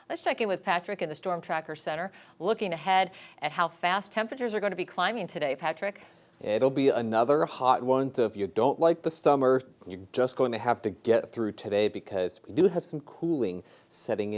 Let's check in with Patrick in the Storm Tracker Center, looking ahead at how fast temperatures are going to be climbing today. Patrick? It'll be another hot one, so if you don't like the summer, you're just going to have to get through today because we do have some cooling settling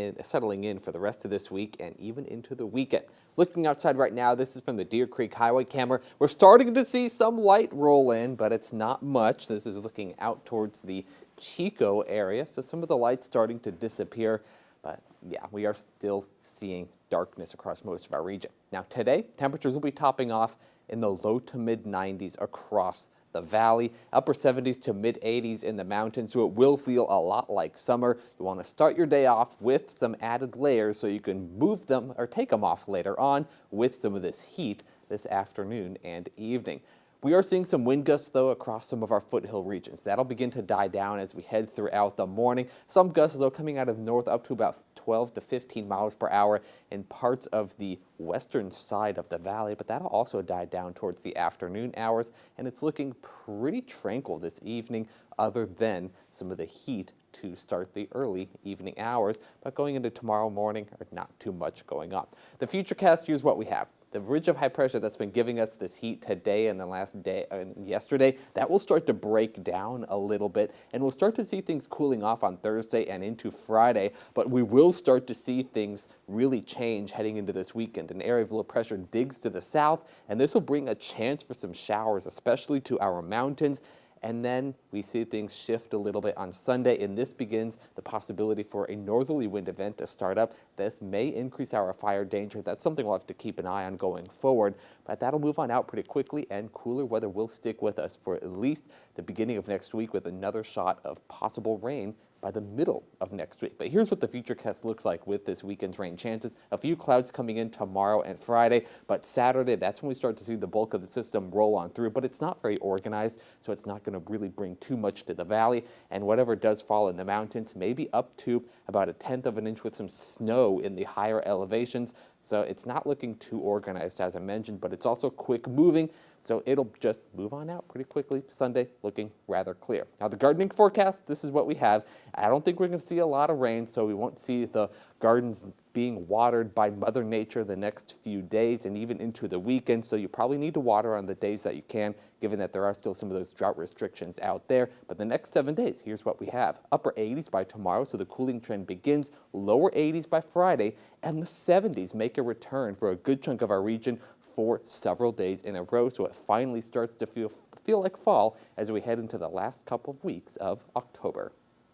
in for the rest of this week and even into the weekend. Looking outside right now, this is from the Deer Creek Highway camera. We're starting to see some light roll in, but it's not much. This is looking out towards the Chico area, so some of the light's starting to disappear. But yeah, we are still seeing darkness across most of our region. Now today, temperatures will be topping off in the low to mid 90s across the valley, upper 70s to mid 80s in the mountains, so it will feel a lot like summer. You want to start your day off with some added layers so you can move them or take them off later on with some of this heat this afternoon and evening. We are seeing some wind gusts, though, across some of our foothill regions. That'll begin to die down as we head throughout the morning. Some gusts, though, coming out of the north up to about 12 to 15 miles per hour in parts of the western side of the valley, but that'll also die down towards the afternoon hours, and it's looking pretty tranquil this evening other than some of the heat to start the early evening hours, but going into tomorrow morning, not too much going on. The Futurecast, here's what we have. The ridge of high pressure that's been giving us this heat today and the last day, yesterday, that will start to break down a little bit, and we'll start to see things cooling off on Thursday and into Friday, but we will start to see things really change heading into this weekend. An area of low pressure digs to the south, and this will bring a chance for some showers, especially to our mountains. And then we see things shift a little bit on Sunday, and this begins the possibility for a northerly wind event to start up. This may increase our fire danger. That's something we'll have to keep an eye on going forward, but that'll move on out pretty quickly, and cooler weather will stick with us for at least the beginning of next week with another shot of possible rain by the middle of next week. But here's what the Futurecast looks like with this weekend's rain chances. A few clouds coming in tomorrow and Friday, but Saturday, that's when we start to see the bulk of the system roll on through, but it's not very organized, so it's not going to really bring too much to the valley, and whatever does fall in the mountains, maybe up to about 1/10 of an inch with some snow in the higher elevations. So it's not looking too organized, as I mentioned, but it's also quick moving, so it'll just move on out pretty quickly. Sunday looking rather clear. Now the gardening forecast, this is what we have. I don't think we're going to see a lot of rain, so we won't see the gardens being watered by Mother Nature the next few days and even into the weekend, so you probably need to water on the days that you can, given that there are still some of those drought restrictions out there. But the next 7 days, here's what we have. Upper 80s by tomorrow, so the cooling trend begins. Lower 80s by Friday, and the 70s make a return for a good chunk of our region for several days in a row, so it finally starts to feel like fall as we head into the last couple of weeks of October.